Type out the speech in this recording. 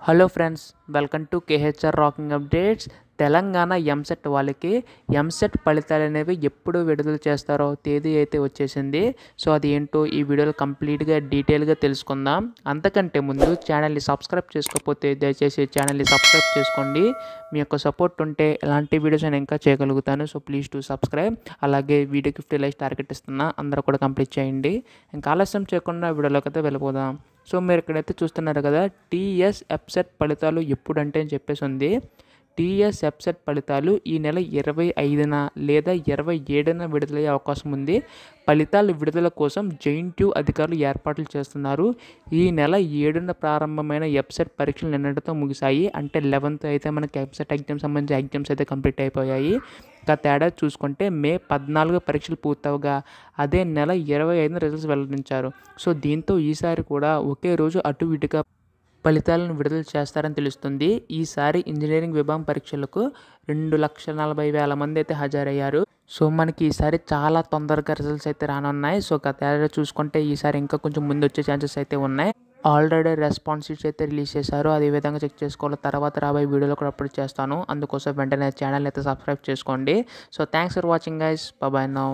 Hello friends, welcome to KHR rocking updates. Telangana EAMCET వాళ్ళకి ఎంసెట్ ఫలితాలు అనేవి ఎప్పుడు విడుదల చేస్తారో తేదీ అయితే వచ్చేసింది. సో అది ఏంటో ఈ వీడియోలో కంప్లీట్గా డీటెయిల్గా తెలుసుకుందాం. అంతకంటే ముందు ఛానల్ని సబ్స్క్రైబ్ చేసుకోకపోతే దయచేసి ఛానల్ని సబ్స్క్రైబ్ చేసుకోండి. మీ యొక్క సపోర్ట్ ఉంటే ఎలాంటి వీడియోస్ నేను ఇంకా చేయగలుగుతాను. So please to subscribe. అలాగే వీడియోకి 50 లైక్స్ టార్గెట్ ఇస్తున్నా, అందరూ కూడా కంప్లీట్ చేయండి. ఇంకా ఆలస్యం చేయకుండా వీడియోలోకి అయితే వెళ్ళిపోదాం. సో మీరు ఇక్కడైతే చూస్తున్నారు కదా, టీఎస్ ఎప్సెట్ ఫలితాలు ఎప్పుడంటే అని చెప్పేసి ఉంది. టీఎస్ ఎప్సెట్ ఫలితాలు ఈ నెల 25న లేదా 27న విడుదలయ్యే అవకాశం ఉంది. ఫలితాల విడుదల కోసం జెఎన్టీయూ అధికారులు ఏర్పాట్లు చేస్తున్నారు. ఈ నెల 7న ప్రారంభమైన ఎప్సెట్ పరీక్షలు నిన్నటితో ముగిశాయి. అంటే 11th అయితే మనకి ఎప్సెట్ ఎగ్జామ్ సంబంధించిన ఎగ్జామ్స్ అయితే కంప్లీట్ అయిపోయాయి. ఇంకా తేడా చూసుకుంటే మే 14 పరీక్షలు పూర్తవగా అదే నెల 25న రిజల్ట్స్ వెల్లడించారు. సో దీంతో ఈసారి కూడా ఒకే రోజు అటు ఇటుగా ఫలితాలను విడుదల చేస్తారని తెలుస్తుంది. ఈసారి ఇంజనీరింగ్ విభాగం పరీక్షలకు 2,40,000 మంది అయితే హాజరయ్యారు. సో మనకి ఈసారి చాలా తొందరగా రిజల్ట్స్ అయితే రానున్నాయి. సో తేడా చూసుకుంటే ఈసారి ఇంకా కొంచెం ముందు వచ్చే ఛాన్సెస్ అయితే ఉన్నాయి. ఆల్రెడీ రెస్పాన్స్ షీట్స్ అయితే రిలీజ్ చేశారు. అది ఏ విధంగా చెక్ చేసుకోవాలో తర్వాత రాబోయే వీడియోలో కూడా అప్లోడ్ చేస్తాను. అందుకోసం వెంటనే ఛానల్ అయితే సబ్స్క్రైబ్ చేసుకోండి. So thanks for watching guys. Bye now.